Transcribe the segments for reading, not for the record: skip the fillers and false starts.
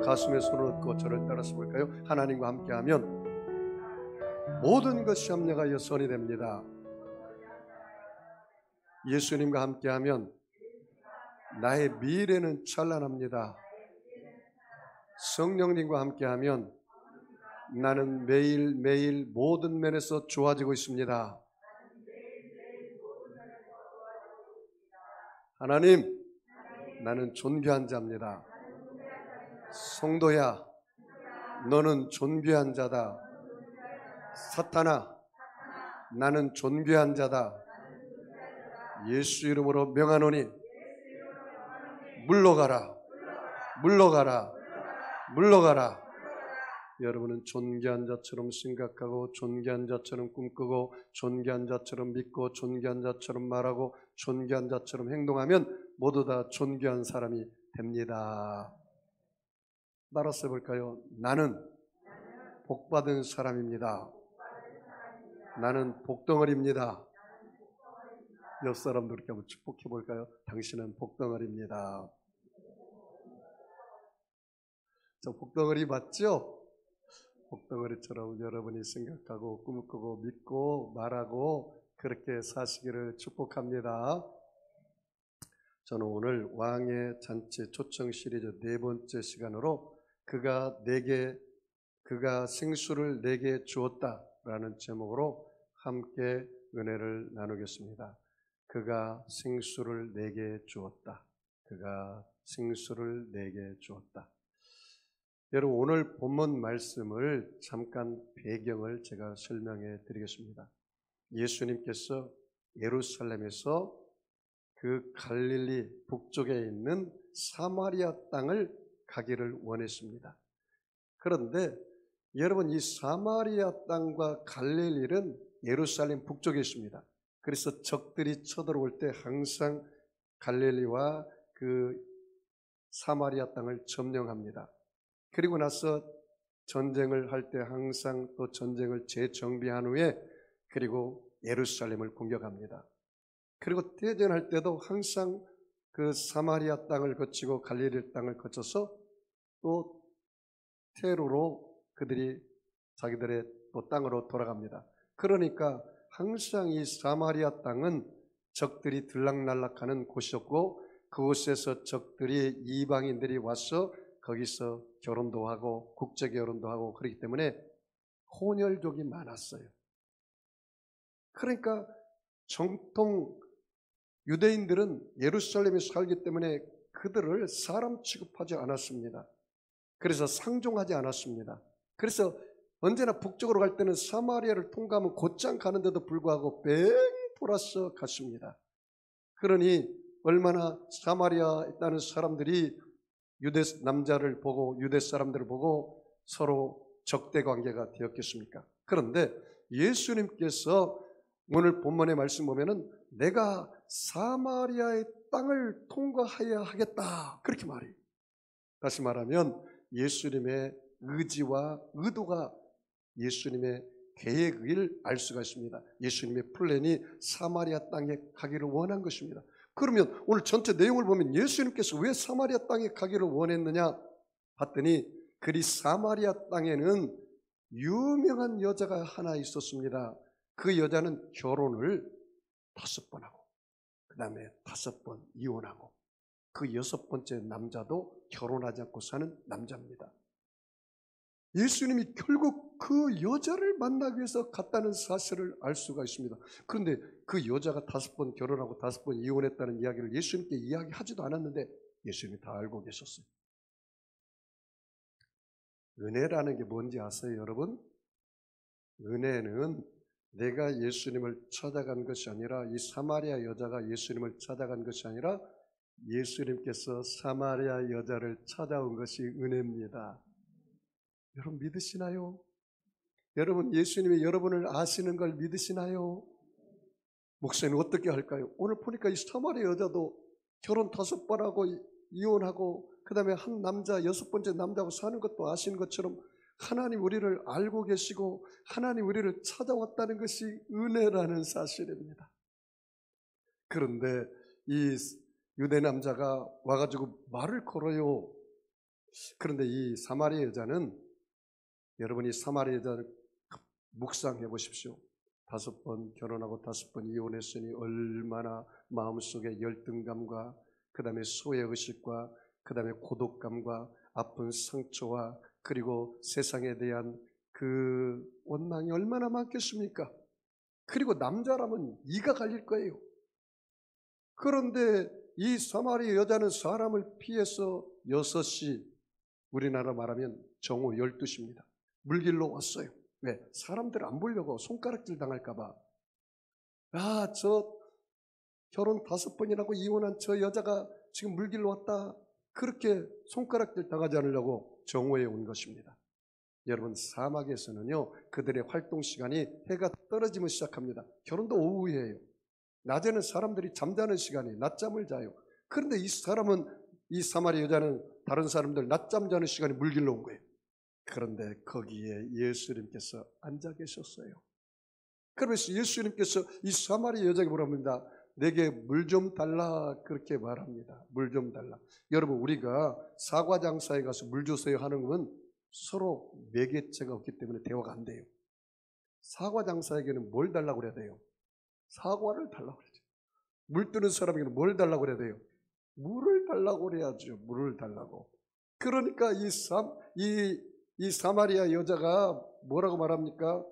가슴에 손을 얹고 저를 따라서 볼까요? 하나님과 함께하면 모든 것이 합력하여 선이 됩니다. 예수님과 함께하면 나의 미래는 찬란합니다. 성령님과 함께하면 나는 매일매일 모든 면에서 좋아지고 있습니다. 하나님, 나는 존귀한 자입니다. 성도야, 너는 존귀한 자다. 사탄아, 나는 존귀한 자다. 예수 이름으로 명하노니 물러가라, 물러가라, 물러가라. 여러분은 존귀한 자처럼 생각하고 존귀한 자처럼 꿈꾸고 존귀한 자처럼 믿고 존귀한 자처럼 말하고 존귀한 자처럼 행동하면 모두 다 존귀한 사람이 됩니다. 따라서 해볼까요? 나는 복받은 사람입니다. 나는 복덩어리입니다. 옆 사람도 이렇게 한번 축복해 볼까요? 당신은 복덩어리입니다. 저 복덩어리 맞죠? 복덩어리처럼 여러분이 생각하고 꿈꾸고 믿고 말하고 그렇게 사시기를 축복합니다. 저는 오늘 왕의 잔치 초청 시리즈 4번째 시간으로 그가 생수를 내게 주었다라는 제목으로 함께 은혜를 나누겠습니다. 그가 생수를 내게 주었다. 그가 생수를 내게 주었다. 여러분, 오늘 본문 말씀을 잠깐 배경을 제가 설명해 드리겠습니다. 예수님께서 예루살렘에서 그 갈릴리 북쪽에 있는 사마리아 땅을 가기를 원했습니다. 그런데 여러분, 이 사마리아 땅과 갈릴리는 예루살렘 북쪽에 있습니다. 그래서 적들이 쳐들어올 때 항상 갈릴리와 그 사마리아 땅을 점령합니다. 그리고 나서 전쟁을 할 때 항상 또 전쟁을 재정비한 후에 그리고 예루살렘을 공격합니다. 그리고 대전할 때도 항상 그 사마리아 땅을 거치고 갈릴리 땅을 거쳐서 또 테루로 그들이 자기들의 또 땅으로 돌아갑니다. 그러니까 항상 이 사마리아 땅은 적들이 들락날락하는 곳이었고 그곳에서 적들이 이방인들이 와서 거기서 결혼도 하고 국제 결혼도 하고 그렇기 때문에 혼혈족이 많았어요. 그러니까 정통 유대인들은 예루살렘에 살기 때문에 그들을 사람 취급하지 않았습니다. 그래서 상종하지 않았습니다. 그래서 언제나 북쪽으로 갈 때는 사마리아를 통과하면 곧장 가는데도 불구하고 뺑 돌아서 갔습니다. 그러니 얼마나 사마리아에 있다는 사람들이 유대 남자를 보고 유대 사람들을 보고 서로 적대 관계가 되었겠습니까? 그런데 예수님께서 오늘 본문의 말씀 보면은 내가 사마리아의 땅을 통과해야 하겠다 그렇게 말해요. 다시 말하면 예수님의 의지와 의도가 예수님의 계획을 알 수가 있습니다. 예수님의 플랜이 사마리아 땅에 가기를 원한 것입니다. 그러면 오늘 전체 내용을 보면 예수님께서 왜 사마리아 땅에 가기를 원했느냐 봤더니 그리 사마리아 땅에는 유명한 여자가 하나 있었습니다. 그 여자는 결혼을 5번 하고 그 다음에 5번 이혼하고 그 6번째 남자도 결혼하지 않고 사는 남자입니다. 예수님이 결국 그 여자를 만나기 위해서 갔다는 사실을 알 수가 있습니다. 그런데 그 여자가 5번 결혼하고 5번 이혼했다는 이야기를 예수님께 이야기하지도 않았는데 예수님이 다 알고 계셨어요. 은혜라는 게 뭔지 아세요, 여러분? 은혜는 내가 예수님을 찾아간 것이 아니라 이 사마리아 여자가 예수님을 찾아간 것이 아니라 예수님께서 사마리아 여자를 찾아온 것이 은혜입니다. 여러분 믿으시나요? 여러분 예수님이 여러분을 아시는 걸 믿으시나요? 목사님 어떻게 할까요? 오늘 보니까 이 사마리아 여자도 결혼 5번 하고 이혼하고 그 다음에 한 남자 6번째 남자하고 사는 것도 아시는 것처럼 하나님 우리를 알고 계시고 하나님 우리를 찾아왔다는 것이 은혜라는 사실입니다. 그런데 이 유대 남자가 와가지고 말을 걸어요. 그런데 이 사마리아 여자는, 여러분이 사마리아 여자를 묵상해 보십시오. 5번 결혼하고 5번 이혼했으니 얼마나 마음속에 열등감과 그 다음에 소외의식과 그 다음에 고독감과 아픈 상처와 그리고 세상에 대한 그 원망이 얼마나 많겠습니까? 그리고 남자라면 이가 갈릴 거예요. 그런데 이 사마리아 여자는 사람을 피해서 6시, 우리나라 말하면 정오 12시입니다. 물길로 왔어요. 왜? 사람들 안 보려고, 손가락질 당할까 봐. 아, 저 결혼 5번이라고 이혼한 저 여자가 지금 물길로 왔다. 그렇게 손가락질 당하지 않으려고 정오에 온 것입니다. 여러분, 사막에서는요, 그들의 활동 시간이 해가 떨어지면 시작합니다. 결혼도 오후에요. 낮에는 사람들이 잠자는 시간이, 낮잠을 자요. 그런데 이 사람은, 이 사마리아 여자는 다른 사람들 낮잠 자는 시간에 물길로 온 거예요. 그런데 거기에 예수님께서 앉아 계셨어요. 그러면서 예수님께서 이 사마리아 여자에게 물어봅니다. 내게 물 좀 달라, 그렇게 말합니다. 물 좀 달라. 여러분, 우리가 사과 장사에 가서 물 주세요 하는 건 서로 매개체가 없기 때문에 대화가 안 돼요. 사과 장사에게는 뭘 달라고 그래야 돼요? 사과를 달라고 그러죠. 물 뜨는 사람에게는 뭘 달라고 그래야 돼요? 물을 달라고 그래야죠. 물을 달라고. 그러니까 이 사마리아 여자가 뭐라고 말합니까?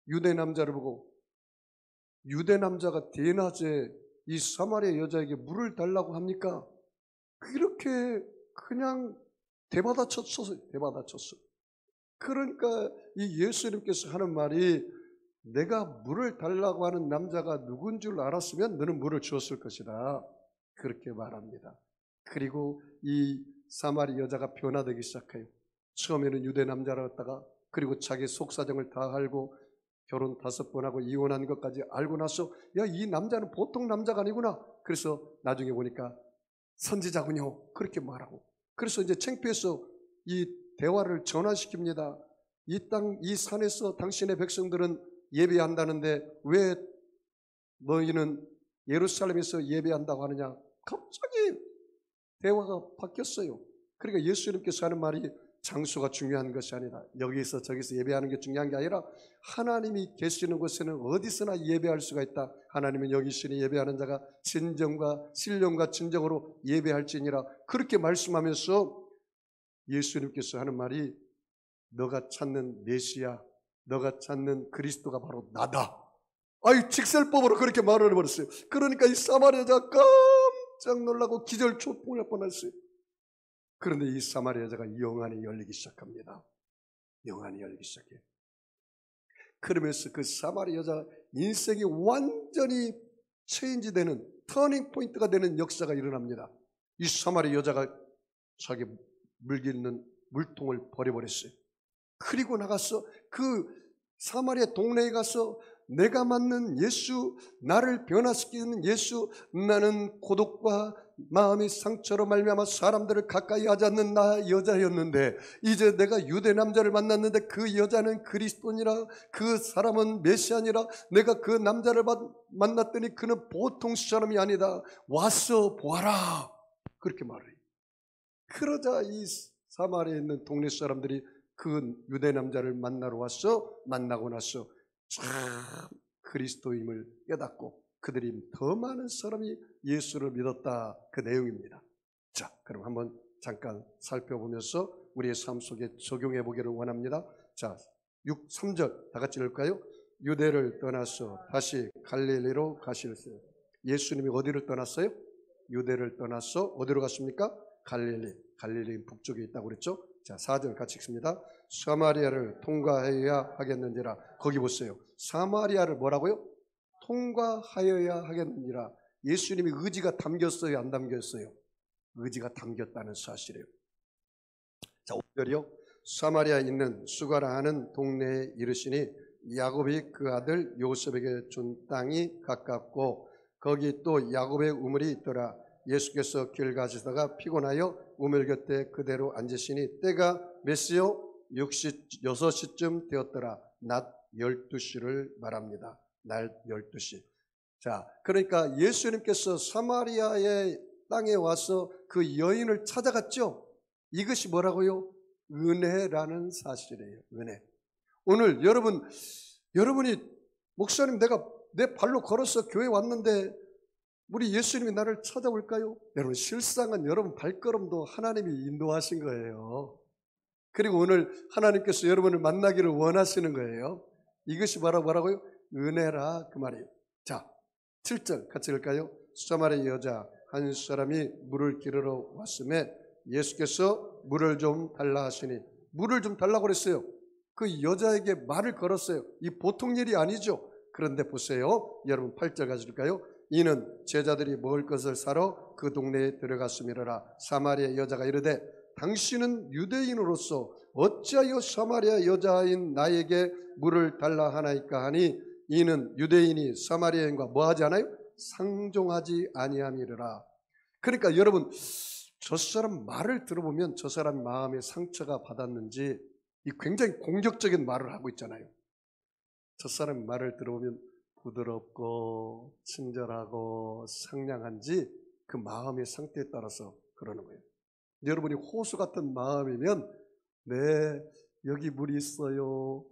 유대 남자를 보고, 유대 남자가 대낮에 이 사마리아 여자에게 물을 달라고 합니까? 그렇게 그냥 대받아쳤어요. 대받아쳤어요. 그러니까 이 예수님께서 하는 말이, 내가 물을 달라고 하는 남자가 누군 줄 알았으면 너는 물을 주었을 것이다. 그렇게 말합니다. 그리고 이 사마리 여자가 변화되기 시작해요. 처음에는 유대 남자라다가 그리고 자기 속사정을 다 알고 결혼 5번 하고 이혼한 것까지 알고 나서, 야, 이 남자는 보통 남자가 아니구나. 그래서 나중에 보니까 선지자군요. 그렇게 말하고. 그래서 이제 창피해서 이 대화를 전환시킵니다. 이 산에서 당신의 백성들은 예배한다는데 왜 너희는 예루살렘에서 예배한다고 하느냐? 갑자기 대화가 바뀌었어요. 그러니까 예수님께서 하는 말이 장소가 중요한 것이 아니라, 여기서 저기서 예배하는 게 중요한 게 아니라, 하나님이 계시는 곳에는 어디서나 예배할 수가 있다. 하나님은 여기 있으니 예배하는 자가 진정과 신령과 진정으로 예배할지니라. 그렇게 말씀하면서 예수님께서 하는 말이, 너가 찾는 메시아, 너가 찾는 그리스도가 바로 나다. 아이, 직설법으로 그렇게 말을 해버렸어요. 그러니까 이 사마리아 여자가 깜짝 놀라고 기절초풍할 뻔했어요. 그런데 이 사마리아 여자가 영안이 열리기 시작합니다. 영안이 열리기 시작해요. 그러면서 그 사마리아 여자 인생이 완전히 체인지되는, 터닝 포인트가 되는 역사가 일어납니다. 이 사마리아 여자가 자기 물기 있는 물통을 버려버렸어요. 그리고 나가서 그 사마리아 동네에 가서, 내가 맞는 예수, 나를 변화시키는 예수, 나는 고독과 마음의 상처로 말미암아 사람들을 가까이 하지 않는 나 여자였는데, 이제 내가 유대 남자를 만났는데 그 여자는 그리스도니라, 그 사람은 메시아니라, 내가 그 남자를 만났더니 그는 보통 사람이 아니다. 와서 보아라. 그렇게 말해요. 그러자 이 사마리아에 있는 동네 사람들이 그 유대 남자를 만나러 와서, 만나고 나서 참 그리스도임을 깨닫고 그들이 더 많은 사람이 예수를 믿었다, 그 내용입니다. 자, 그럼 한번 잠깐 살펴보면서 우리의 삶 속에 적용해 보기를 원합니다. 자, 3절 다 같이 읽을까요? 유대를 떠나서 다시 갈릴리로 가실세. 예수님이 어디를 떠났어요? 유대를 떠나서 어디로 갔습니까? 갈릴리 북쪽에 있다고 그랬죠? 자, 4절 같이 읽습니다. 사마리아를 통과해야 하겠는지라. 거기 보세요. 사마리아를 뭐라고요? 통과하여야 하겠느니라. 예수님이 의지가 담겼어요, 안 담겼어요? 의지가 담겼다는 사실이에요. 자, 5절이요. 사마리아에 있는 수가라 하는 동네에 이르시니, 야곱이 그 아들 요셉에게 준 땅이 가깝고 거기 또 야곱의 우물이 있더라. 예수께서 길 가시다가 피곤하여 우물 곁에 그대로 앉으시니 때가 몇 시요? 6시쯤 되었더라. 낮 12시를 말합니다. 낮 12시. 자, 그러니까 예수님께서 사마리아의 땅에 와서 그 여인을 찾아갔죠. 이것이 뭐라고요? 은혜라는 사실이에요. 은혜. 오늘 여러분이 목사님 내가 내 발로 걸어서 교회 왔는데 우리 예수님이 나를 찾아올까요? 여러분 실상은 여러분 발걸음도 하나님이 인도하신 거예요. 그리고 오늘 하나님께서 여러분을 만나기를 원하시는 거예요. 이것이 뭐라고요? 은혜라 그 말이에요. 자, 7절 같이 읽을까요? 사마리아 여자 한 사람이 물을 기르러 왔음에 예수께서 물을 좀 달라 하시니 물을 좀 달라고 그랬어요. 그 여자에게 말을 걸었어요. 이 보통 일이 아니죠. 그런데 보세요. 여러분 8절 가실까요? 이는 제자들이 먹을 것을 사러 그 동네에 들어갔음이라. 사마리아 여자가 이르되 당신은 유대인으로서 어찌하여 사마리아 여자인 나에게 물을 달라 하나이까 하니 이는 유대인이 사마리아인과 뭐하지 않아요? 상종하지 아니함이라. 그러니까 여러분 저 사람 말을 들어보면 저 사람 마음에 상처가 받았는지 이 굉장히 공격적인 말을 하고 있잖아요. 저 사람 말을 들어보면 부드럽고 친절하고 상냥한지 그 마음의 상태에 따라서 그러는 거예요. 여러분이 호수 같은 마음이면 네 여기 물 있어요.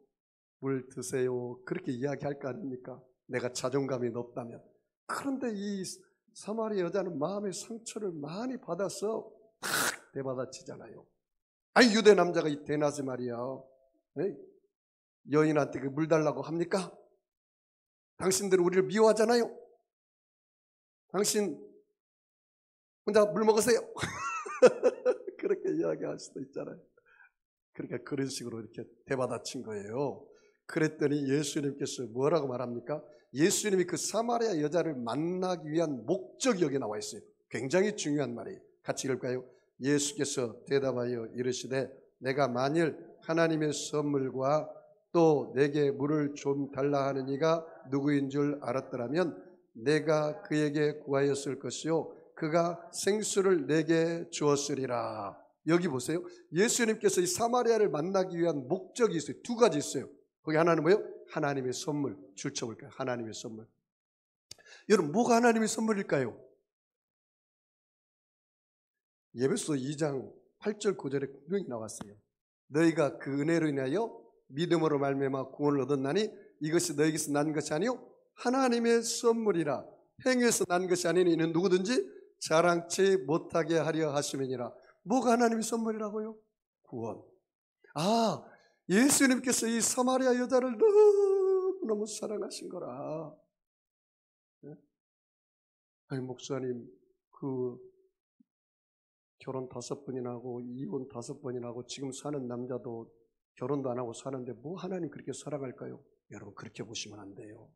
물 드세요. 그렇게 이야기할 거 아닙니까? 내가 자존감이 높다면. 그런데 이 사마리아 여자는 마음의 상처를 많이 받아서 탁 대받아치잖아요. 아니 유대 남자가 이 대낮에 말이야 여인한테 그 물 달라고 합니까? 당신들은 우리를 미워하잖아요. 당신 혼자 물 먹으세요. 그렇게 이야기할 수도 있잖아요. 그러니까 그런 식으로 이렇게 대받아친 거예요. 그랬더니 예수님께서 뭐라고 말합니까? 예수님이 그 사마리아 여자를 만나기 위한 목적이 여기 나와 있어요. 굉장히 중요한 말이에요. 같이 읽을까요? 예수께서 대답하여 이르시되 내가 만일 하나님의 선물과 또 내게 물을 좀 달라 하는 이가 누구인 줄 알았더라면 내가 그에게 구하였을 것이요 그가 생수를 내게 주었으리라. 여기 보세요. 예수님께서 이 사마리아를 만나기 위한 목적이 있어요. 두 가지 있어요. 거기 하나는 뭐예요? 하나님의 선물. 줄쳐볼까요? 하나님의 선물. 여러분 뭐가 하나님의 선물일까요? 예배소 2장 8절 9절에 분명히 나왔어요. 너희가 그 은혜로 인하여 믿음으로 말미암아 구원을 얻었나니 이것이 너희에게서 난 것이 아니요 하나님의 선물이라. 행위에서 난 것이 아니니 이는 누구든지 자랑치 못하게 하려 하심이니라. 뭐가 하나님의 선물이라고요? 구원. 아, 예수님께서 이 사마리아 여자를 너무 사랑하신 거라. 아니 목사님 그 결혼 5번이나 하고 이혼 5번이나 하고 지금 사는 남자도 결혼도 안 하고 사는데 뭐 하나님 그렇게 사랑할까요? 여러분 그렇게 보시면 안 돼요.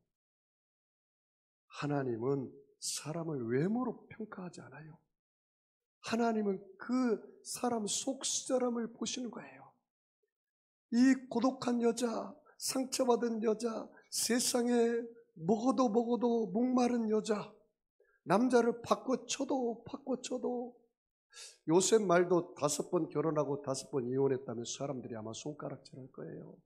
하나님은 사람을 외모로 평가하지 않아요. 하나님은 그 사람 속 사람을 보시는 거예요. 이 고독한 여자, 상처받은 여자, 세상에 먹어도 목마른 여자, 남자를 바꿔쳐도 요셉 말도 5번 결혼하고 5번 이혼했다면 사람들이 아마 손가락질할 거예요.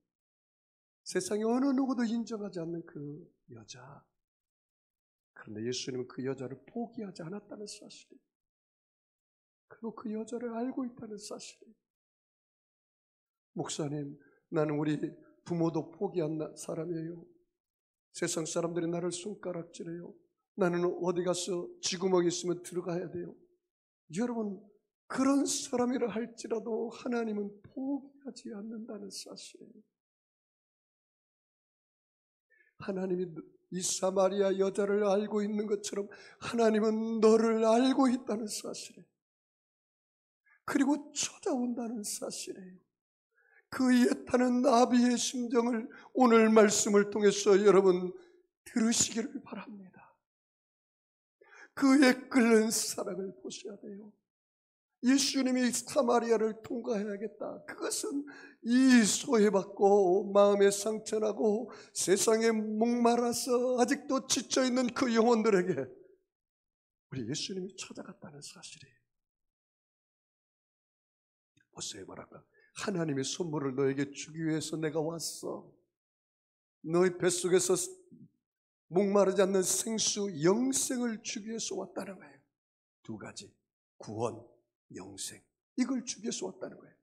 세상에 어느 누구도 인정하지 않는 그 여자. 그런데 예수님은 그 여자를 포기하지 않았다는 사실이에요. 그리고 그 여자를 알고 있다는 사실이에요. 목사님, 나는 우리 부모도 포기한 사람이에요. 세상 사람들이 나를 손가락질해요. 나는 어디 가서 쥐구멍이 있으면 들어가야 돼요. 여러분, 그런 사람이라 할지라도 하나님은 포기하지 않는다는 사실이에요. 하나님이 이 사마리아 여자를 알고 있는 것처럼 하나님은 너를 알고 있다는 사실이에요. 그리고 찾아온다는 사실이에요. 그 애타는 나비의 심정을 오늘 말씀을 통해서 여러분 들으시기를 바랍니다. 그의 끓는 사랑을 보셔야 돼요. 예수님이 사마리아를 통과해야겠다. 그것은 이 소외받고 마음에 상처나고 세상에 목말라서 아직도 지쳐있는 그 영혼들에게 우리 예수님이 찾아갔다는 사실이에요. 보세요, 뭐랄까. 하나님의 선물을 너에게 주기 위해서 내가 왔어. 너의 뱃속에서 목마르지 않는 생수, 영생을 주기 위해서 왔다는 거예요. 두 가지, 구원, 영생. 이걸 주기 위해서 왔다는 거예요.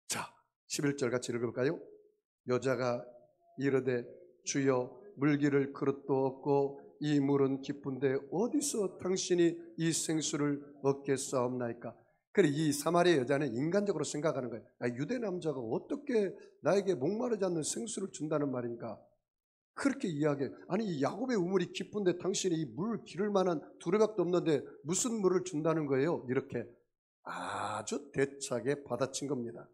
자, 11절 같이 읽어볼까요? 여자가 이르되 주여 물기를 그릇도 없고 이 물은 깊은데 어디서 당신이 이 생수를 얻겠사옵나이까? 그래, 이 사마리아 여자는 인간적으로 생각하는 거예요. 유대 남자가 어떻게 나에게 목마르지 않는 생수를 준다는 말인가? 그렇게 이야기해요. 아니, 이 야곱의 우물이 깊은데 당신이 이 물 기를 만한 두레박도 없는데 무슨 물을 준다는 거예요? 이렇게 아주 대차게 받아친 겁니다.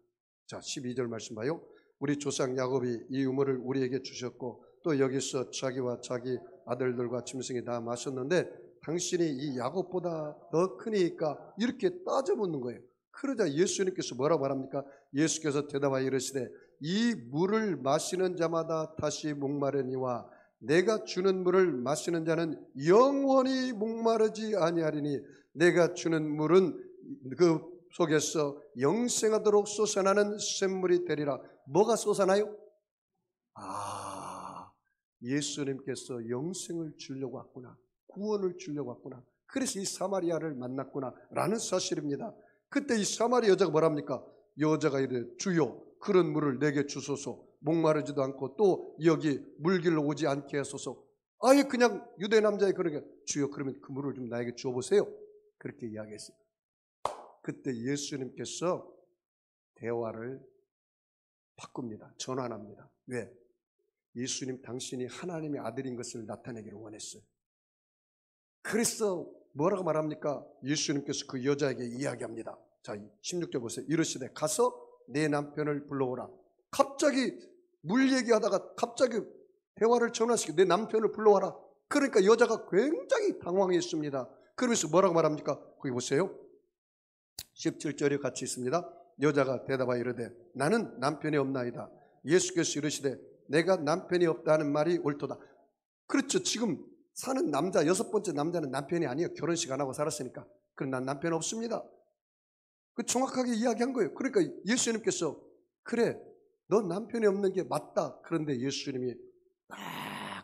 자, 12절 말씀 봐요. 우리 조상 야곱이 이 우물을 우리에게 주셨고 또 여기서 자기와 자기 아들들과 짐승이 다 마셨는데 당신이 이 야곱보다 더 크니까 이렇게 따져 묻는 거예요. 그러자 예수님께서 뭐라고 말합니까? 예수께서 대답하여 이르시되 이 물을 마시는 자마다 다시 목마르니와 내가 주는 물을 마시는 자는 영원히 목마르지 아니하리니 내가 주는 물은 그 속에서 영생하도록 솟아나는 샘물이 되리라. 뭐가 솟아나요? 예수님께서 영생을 주려고 왔구나. 구원을 주려고 왔구나. 그래서 이 사마리아를 만났구나 라는 사실입니다. 그때 이 사마리아 여자가 뭐랍니까? 여자가 이르되 주여 그런 물을 내게 주소서. 목마르지도 않고 또 여기 물길로 오지 않게 하소서. 아예 그냥 유대 남자의 그러게 주여 그러면 그 물을 좀 나에게 주어보세요. 그렇게 이야기했어요. 그때 예수님께서 대화를 바꿉니다. 전환합니다. 왜? 예수님 당신이 하나님의 아들인 것을 나타내기를 원했어요. 그래서 뭐라고 말합니까? 예수님께서 그 여자에게 이야기합니다. 자, 16절 보세요. 이르시되 가서 내 남편을 불러오라. 갑자기 물 얘기하다가 갑자기 대화를 전환시켜 내 남편을 불러와라. 그러니까 여자가 굉장히 당황했습니다. 그러면서 뭐라고 말합니까? 거기 보세요. 17절에 같이 있습니다. 여자가 대답하여 이르되 나는 남편이 없나이다. 예수께서 이르시되 내가 남편이 없다는 말이 옳도다. 그렇죠. 지금 사는 남자, 6번째 남자는 남편이 아니에요. 결혼식 안 하고 살았으니까. 그럼 난 남편 없습니다. 그 정확하게 이야기한 거예요. 그러니까 예수님께서 그래, 너 남편이 없는 게 맞다. 그런데 예수님이 딱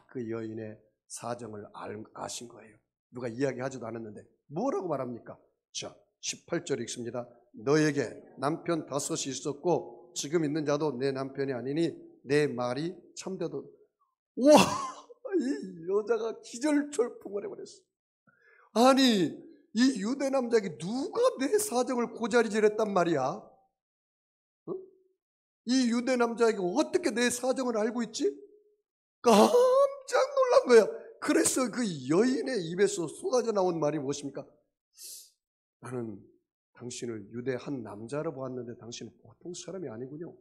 그 여인의 사정을 아신 거예요. 누가 이야기하지도 않았는데 뭐라고 말합니까? 자, 18절 읽습니다. 너에게 남편 5이 있었고 지금 있는 자도 내 남편이 아니니 내 말이 참되도. 와, 이 여자가 기절철풍을 해버렸어. 아니, 이 유대 남자에게 누가 내 사정을 고자리질했단 말이야? 어? 이 유대 남자에게 어떻게 내 사정을 알고 있지? 깜짝 놀란 거야. 그래서 그 여인의 입에서 쏟아져 나온 말이 무엇입니까? 나는 당신을 유대 한 남자로 보았는데 당신은 보통 사람이 아니군요.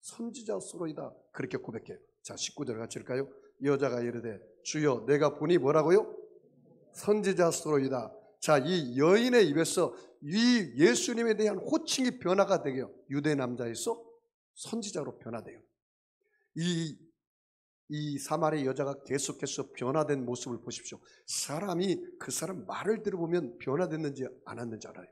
선지자로이다. 그렇게 고백해요. 자, 19절 같이 읽을까요? 여자가 이르되 주여 내가 보니 뭐라고요? 선지자로이다. 자, 이 여인의 입에서 이 예수님에 대한 호칭이 변화가 되게요. 유대 남자에서 선지자로 변화돼요. 이 사마리아 여자가 계속해서 변화된 모습을 보십시오. 사람이 그 사람 말을 들어보면 변화됐는지 안 했는지 알아요.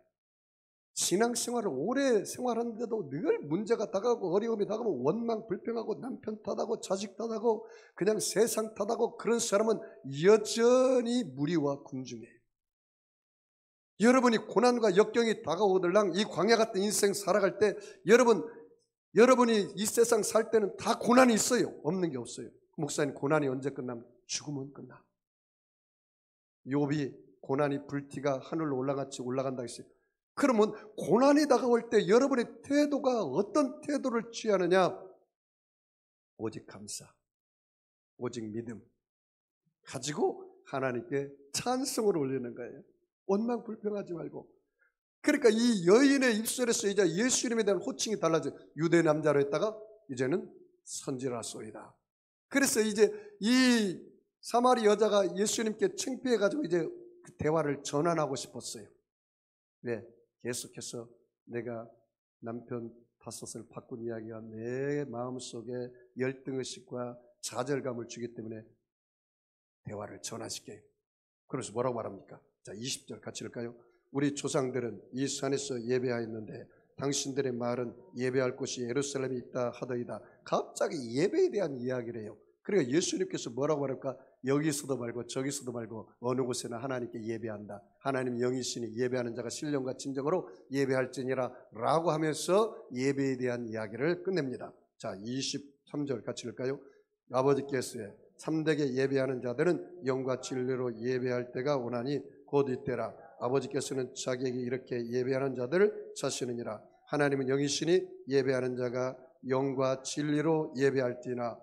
신앙생활을 오래 생활하는데도 늘 문제가 다가오고 어려움이 다가오면 원망 불평하고 남편 탓하고 자식 탓하고 그냥 세상 탓하고 그런 사람은 여전히 무리와 군중이에요. 여러분이 고난과 역경이 다가오들랑 이 광야 같은 인생 살아갈 때 여러분이 이 세상 살 때는 다 고난이 있어요. 없는 게 없어요. 목사님, 고난이 언제 끝나면? 죽으면 끝나. 욥이 고난이 불티가 하늘로 올라같이 올라간다 했어요. 그러면 고난이 다가올 때 여러분의 태도가 어떤 태도를 취하느냐? 오직 감사, 오직 믿음 가지고 하나님께 찬송을 올리는 거예요. 원망 불평하지 말고. 그러니까 이 여인의 입술에서 이제 예수님에 대한 호칭이 달라져. 유대 남자로 했다가 이제는 선지자로이다. 그래서 이제 이 사마리 여자가 예수님께 창피해가지고 이제 그 대화를 전환하고 싶었어요. 왜? 계속해서 내가 남편 5을 바꾼 이야기가 내 마음속에 열등의식과 좌절감을 주기 때문에 대화를 전환시켜요. 그래서 뭐라고 말합니까? 자, 20절 같이 읽을까요? 우리 조상들은 이 산에서 예배하였는데 당신들의 말은 예배할 곳이 예루살렘에 있다 하더이다. 갑자기 예배에 대한 이야기를 해요. 그러니까 예수님께서 뭐라고 말할까? 여기서도 말고 저기서도 말고 어느 곳에나 하나님께 예배한다. 하나님 영이시니 예배하는 자가 신령과 진정으로 예배할지니라 라고 하면서 예배에 대한 이야기를 끝냅니다. 자, 23절 같이 읽을까요? 아버지께서 참되게 예배하는 자들은 영과 진리로 예배할 때가 오나니 곧 이때라. 아버지께서는 자기에게 이렇게 예배하는 자들을 찾으시느니라. 하나님은 영이시니 예배하는 자가 영과 진리로 예배할지나.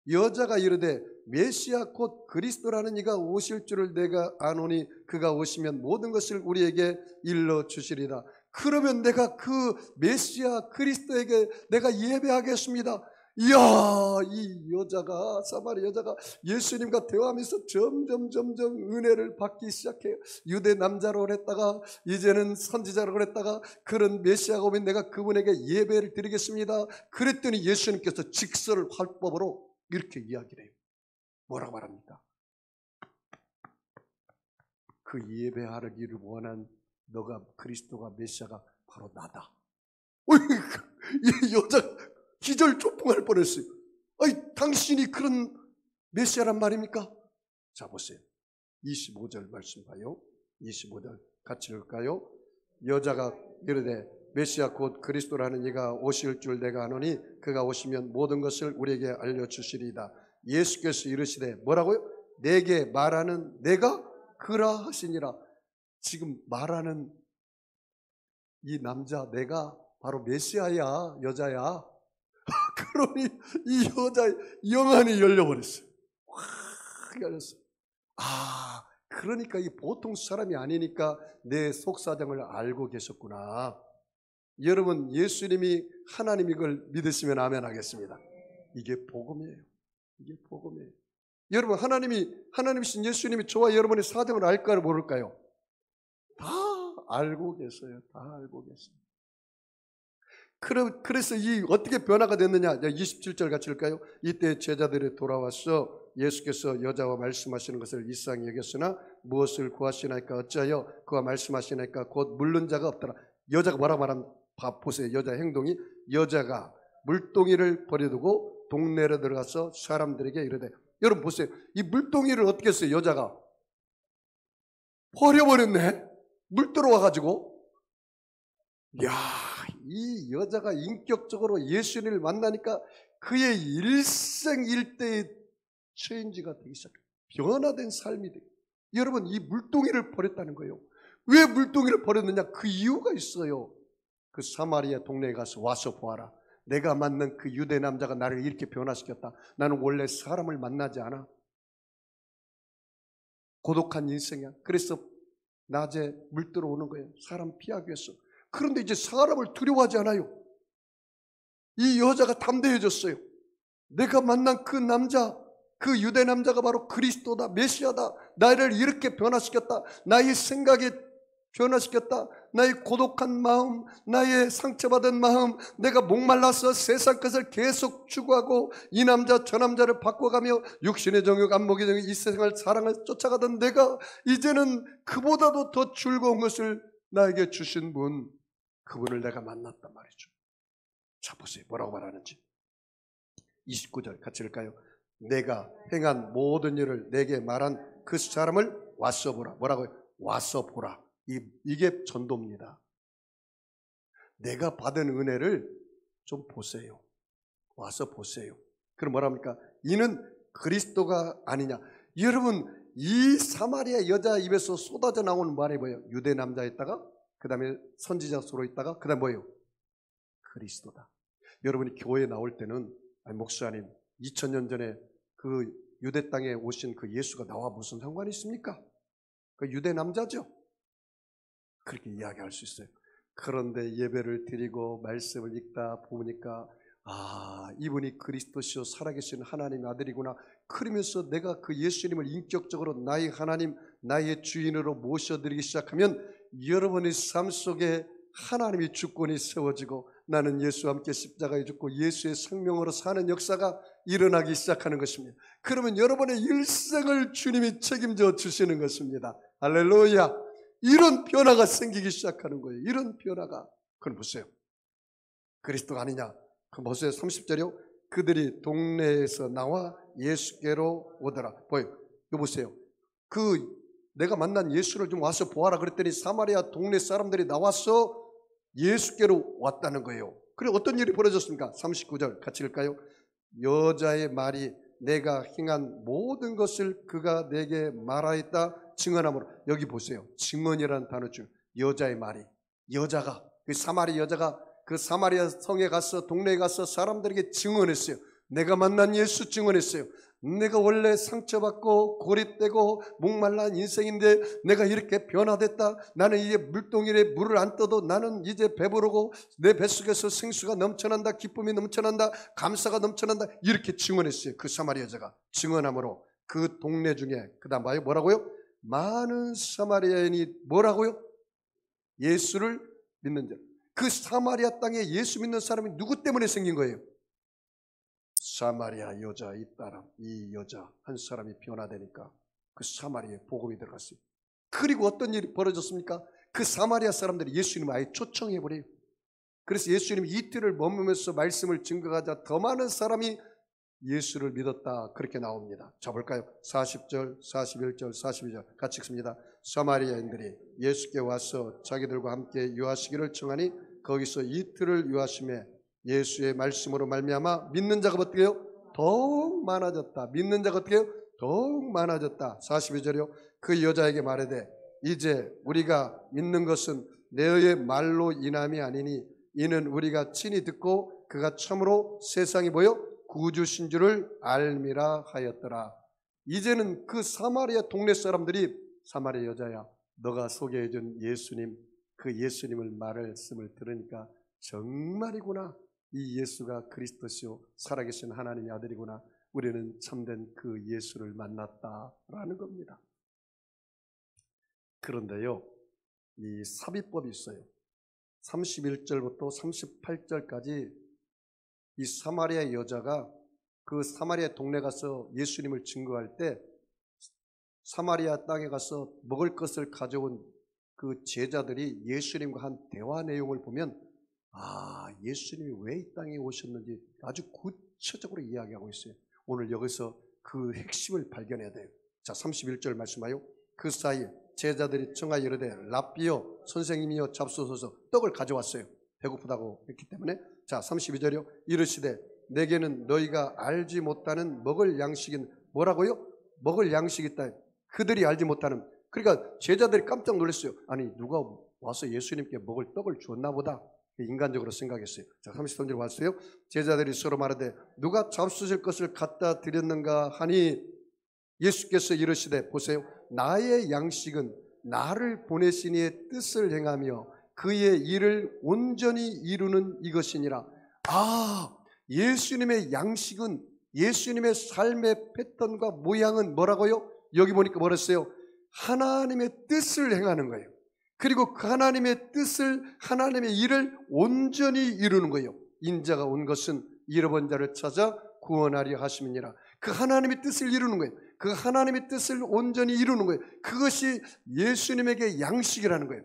여자가 이르되 메시아 곧 그리스도라는 이가 오실 줄을 내가 아노니 그가 오시면 모든 것을 우리에게 일러주시리라. 그러면 내가 그 메시아 그리스도에게 내가 예배하겠습니다. 이야, 이 여자가, 사마리아 여자가 예수님과 대화하면서 점점 은혜를 받기 시작해요. 유대 남자로 그랬다가 이제는 선지자로 그랬다가 그런 메시아가 오면 내가 그분에게 예배를 드리겠습니다. 그랬더니 예수님께서 직설 활법으로 이렇게 이야기를 해요. 뭐라고 말합니까? 그 예배하기를 원한 너가 그리스도가 메시아가 바로 나다. 이 여자 기절 초풍할 뻔했어요. 아니, 당신이 그런 메시아란 말입니까? 자, 보세요. 25절 말씀 봐요. 25절 같이 읽을까요? 여자가 이르되 메시아 곧 그리스도라는 이가 오실 줄 내가 아노니 그가 오시면 모든 것을 우리에게 알려주시리이다. 예수께서 이르시되 뭐라고요? 내게 말하는 내가 그라 하시니라. 지금 말하는 이 남자 내가 바로 메시아야, 여자야. 그러니 이 여자의 영안이 열려버렸어요. 확 열렸어요. 아, 그러니까 이 보통 사람이 아니니까 내 속사정을 알고 계셨구나. 여러분, 예수님이 하나님인 걸 믿으시면 아멘 하겠습니다. 이게 복음이에요. 이게 복음이에요. 여러분, 하나님이신 예수님이 저와 여러분의 사정을 알까요, 모를까요? 다 알고 계세요. 다 알고 계세요. 그래서 이 어떻게 변화가 됐느냐? 27절 같이 읽을까요? 이때 제자들이 돌아와서 예수께서 여자와 말씀하시는 것을 이상히 여겼으나 무엇을 구하시나이까 어찌하여 그와 말씀하시나이까 곧 물른 자가 없더라. 여자가 뭐라고 말하면 보세요. 여자 행동이 여자가 물동이를 버려두고 동네로 들어가서 사람들에게 이르되, 여러분 보세요. 이 물동이를 어떻게 했어요? 여자가 버려버렸네. 물 들어와가지고. 이야, 이 여자가 인격적으로 예수님을 만나니까 그의 일생일대의 체인지가 되기 시작해요. 변화된 삶이 돼요. 여러분, 이 물동이를 버렸다는 거예요. 왜 물동이를 버렸느냐? 그 이유가 있어요. 그 사마리아 동네에 가서 와서 보아라. 내가 만난 그 유대 남자가 나를 이렇게 변화시켰다. 나는 원래 사람을 만나지 않아. 고독한 인생이야. 그래서 낮에 물 들어오는 거예요. 사람 피하기 위해서. 그런데 이제 사람을 두려워하지 않아요. 이 여자가 담대해졌어요. 내가 만난 그 남자, 그 유대 남자가 바로 그리스도다, 메시아다. 나를 이렇게 변화시켰다. 나의 생각에 변화시켰다. 나의 고독한 마음, 나의 상처받은 마음, 내가 목말라서 세상 것을 계속 추구하고 이 남자 저 남자를 바꿔가며 육신의 정욕, 안목의 정욕, 이 세상을 사랑을 쫓아가던 내가 이제는 그보다도 더 즐거운 것을 나에게 주신 분, 그분을 내가 만났단 말이죠. 자, 보세요. 뭐라고 말하는지. 29절 같이 읽을까요? 내가 행한 모든 일을 내게 말한 그 사람을 와서 보라. 뭐라고요? 와서 보라. 이게 전도입니다. 내가 받은 은혜를 좀 보세요. 와서 보세요. 그럼 뭐랍니까? 이는 그리스도가 아니냐. 여러분, 이 사마리아 여자 입에서 쏟아져 나오는 말이 뭐예요? 유대 남자였다가 그 다음에 선지자 서로 있다가 그 다음에 뭐예요? 그리스도다. 여러분이 교회에 나올 때는 아니, 목사님 2000년 전에 그 유대 땅에 오신 그 예수가 나와 무슨 상관이 있습니까? 그 유대 남자죠. 그렇게 이야기할 수 있어요. 그런데 예배를 드리고 말씀을 읽다 보니까 아, 이분이 그리스도시요 살아계신 하나님의 아들이구나. 그러면서 내가 그 예수님을 인격적으로 나의 하나님, 나의 주인으로 모셔드리기 시작하면 여러분의 삶 속에 하나님의 주권이 세워지고 나는 예수와 함께 십자가에 죽고 예수의 생명으로 사는 역사가 일어나기 시작하는 것입니다. 그러면 여러분의 일생을 주님이 책임져 주시는 것입니다. 할렐루야. 이런 변화가 생기기 시작하는 거예요. 이런 변화가. 그럼 보세요. 그리스도가 아니냐. 그럼 보세요. 30절이요. 그들이 동네에서 나와 예수께로 오더라. 보여요. 이거 보세요. 내가 만난 예수를 좀 와서 보아라 그랬더니 사마리아 동네 사람들이 나와서 예수께로 왔다는 거예요. 그리고 어떤 일이 벌어졌습니까? 39절 같이 읽을까요? 여자의 말이 내가 행한 모든 것을 그가 내게 말하였다 증언하므로. 여기 보세요. 증언이라는 단어 중 여자의 말이, 여자가, 그 사마리아 여자가 그 사마리아 성에 가서, 동네에 가서 사람들에게 증언했어요. 내가 만난 예수 증언했어요. 내가 원래 상처받고 고립되고 목말란 인생인데 내가 이렇게 변화됐다. 나는 이제 물동이에 물을 안 떠도 나는 이제 배부르고 내 뱃속에서 생수가 넘쳐난다. 기쁨이 넘쳐난다. 감사가 넘쳐난다. 이렇게 증언했어요. 그 사마리아 여자가 증언함으로 그 동네 중에 그 다음 뭐라고요? 많은 사마리아인이 뭐라고요? 예수를 믿는 자. 그 사마리아 땅에 예수 믿는 사람이 누구 때문에 생긴 거예요? 사마리아 여자 이 여자 한 사람이 변화되니까 그 사마리아에 복음이 들어갔어요. 그리고 어떤 일이 벌어졌습니까? 그 사마리아 사람들이 예수님을 아예 초청해버려요. 그래서 예수님이 이틀을 머무면서 말씀을 증거하자 더 많은 사람이 예수를 믿었다. 그렇게 나옵니다. 자 볼까요? 40절, 41절, 42절 같이 읽습니다. 사마리아인들이 예수께 와서 자기들과 함께 유하시기를 청하니 거기서 이틀을 유하심에 예수의 말씀으로 말미암아 믿는 자가 어떻게 해요? 더욱 많아졌다. 믿는 자가 어떻게 해요? 더욱 많아졌다. 42절이요. 그 여자에게 말하되 이제 우리가 믿는 것은 너의 말로 인함이 아니니 이는 우리가 친히 듣고 그가 참으로 세상이 뭐요? 구주신 줄을 알미라 하였더라. 이제는 그 사마리아 동네 사람들이 사마리아 여자야, 너가 소개해준 예수님, 그 예수님을 말씀을 들으니까 정말이구나. 이 예수가 그리스도시요 살아계신 하나님의 아들이구나. 우리는 참된 그 예수를 만났다라는 겁니다. 그런데요, 이 삽입법이 있어요. 31절부터 38절까지 이 사마리아 여자가 그 사마리아 동네 가서 예수님을 증거할 때 사마리아 땅에 가서 먹을 것을 가져온 그 제자들이 예수님과 한 대화 내용을 보면 예수님이 왜 이 땅에 오셨는지 아주 구체적으로 이야기하고 있어요. 오늘 여기서 그 핵심을 발견해야 돼요. 자, 31절 말씀하여 그 사이에 제자들이 청하여 이르되 랍비여 선생님이여 잡수소서. 떡을 가져왔어요. 배고프다고 했기 때문에. 자, 32절이요. 이르시되 내게는 너희가 알지 못하는 먹을 양식인 뭐라고요? 먹을 양식이 있다. 그들이 알지 못하는. 그러니까 제자들이 깜짝 놀랐어요. 아니 누가 와서 예수님께 먹을 떡을 줬나 보다. 인간적으로 생각했어요. 자, 33절 왔어요. 제자들이 서로 말하되 누가 잡수실 것을 갖다 드렸는가 하니 예수께서 이르시되 보세요. 나의 양식은 나를 보내신 이의 뜻을 행하며 그의 일을 온전히 이루는 이것이니라. 예수님의 양식은, 예수님의 삶의 패턴과 모양은 뭐라고요? 여기 보니까 뭐랬어요? 하나님의 뜻을 행하는 거예요. 그리고 그 하나님의 뜻을, 하나님의 일을 온전히 이루는 거예요. 인자가 온 것은 잃어본 자를 찾아 구원하려 하심이니라. 그 하나님의 뜻을 이루는 거예요. 그 하나님의 뜻을 온전히 이루는 거예요. 그것이 예수님에게 양식이라는 거예요.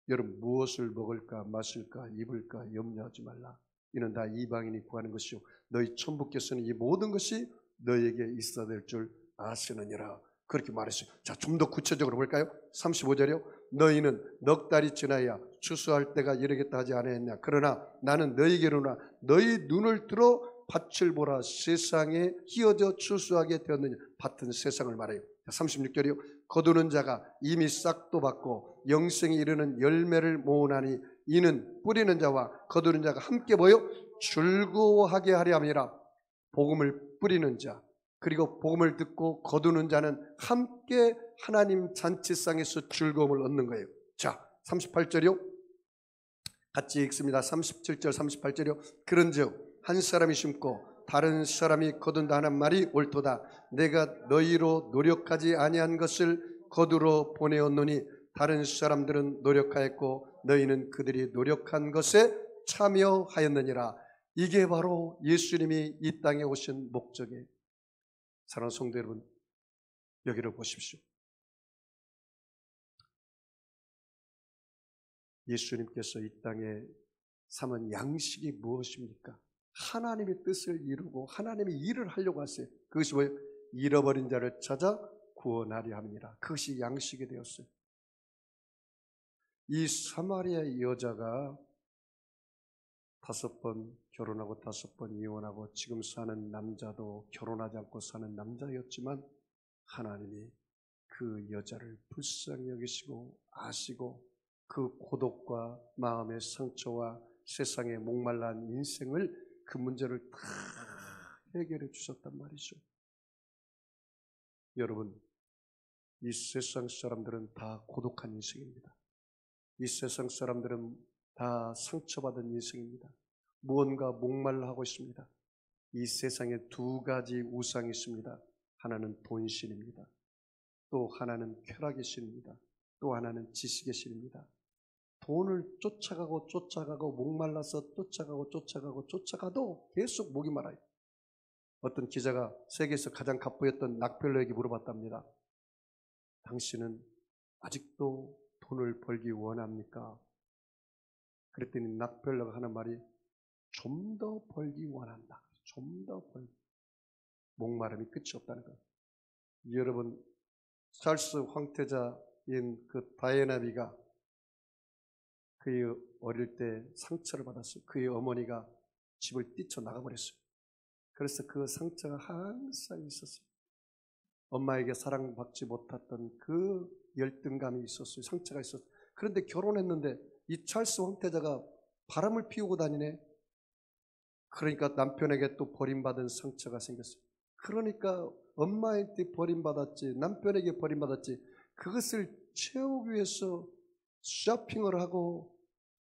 여러분, 무엇을 먹을까 마실까 입을까 염려하지 말라. 이는 다 이방인이 구하는 것이요 너희 천부께서는 이 모든 것이 너희에게 있어야 될 줄 아시느니라. 그렇게 말했어요. 자, 좀 더 구체적으로 볼까요? 35절이요. 너희는 넉 달이 지나야 추수할 때가 이르겠다 하지 않았냐. 그러나 나는 너희에게로나 너희 눈을 들어 밭을 보라. 세상에 휘어져 추수하게 되었느냐. 밭은 세상을 말해요. 36절이요. 거두는 자가 이미 싹도 받고 영생에 이르는 열매를 모으나니 이는 뿌리는 자와 거두는 자가 함께 모여 즐거워하게 하려 함이라. 복음을 뿌리는 자 그리고 복음을 듣고 거두는 자는 함께 하나님 잔치상에서 즐거움을 얻는 거예요. 자, 38절이요. 같이 읽습니다. 37절 38절이요. 그런즉 한 사람이 심고 다른 사람이 거둔다 하는 말이 옳도다. 내가 너희로 노력하지 아니한 것을 거두러 보내었노니 다른 사람들은 노력하였고 너희는 그들이 노력한 것에 참여하였느니라. 이게 바로 예수님이 이 땅에 오신 목적이에요. 사랑하는 성도 여러분, 여기를 보십시오. 예수님께서 이 땅에 삼은 양식이 무엇입니까? 하나님의 뜻을 이루고 하나님의 일을 하려고 하세요. 그것이 뭐예요? 잃어버린 자를 찾아 구원하려 합니다. 그것이 양식이 되었어요. 이 사마리아 여자가 5번 결혼하고 5번 이혼하고 지금 사는 남자도 결혼하지 않고 사는 남자였지만 하나님이 그 여자를 불쌍히 여기시고 아시고 그 고독과 마음의 상처와 세상에 목말란 인생을 그 문제를 다 해결해 주셨단 말이죠. 여러분, 이 세상 사람들은 다 고독한 인생입니다. 이 세상 사람들은 다 상처받은 인생입니다. 무언가 목말라 하고 있습니다. 이 세상에 2가지 우상이 있습니다. 하나는 돈신입니다. 또 하나는 쾌락의 신입니다. 또 하나는 지식의 신입니다. 돈을 쫓아가고 목말라서 쫓아가도 계속 목이 말아요. 어떤 기자가 세계에서 가장 갑부였던 락펠러에게 물어봤답니다. 당신은 아직도 돈을 벌기 원합니까? 그랬더니 락펠러가 하는 말이 좀 더 벌기 원한다. 좀 더 벌기. 목마름이 끝이 없다는 거예요. 여러분, 찰스 황태자인 그 다이애나비가 그의 어릴 때 상처를 받았어요. 그의 어머니가 집을 뛰쳐나가버렸어요. 그래서 그 상처가 항상 있었어요. 엄마에게 사랑받지 못했던 그 열등감이 있었어요. 상처가 있었어요. 그런데 결혼했는데 이 찰스 황태자가 바람을 피우고 다니네. 그러니까 남편에게 또 버림받은 상처가 생겼어요. 그러니까 엄마한테 버림받았지, 남편에게 버림받았지, 그것을 채우기 위해서 쇼핑을 하고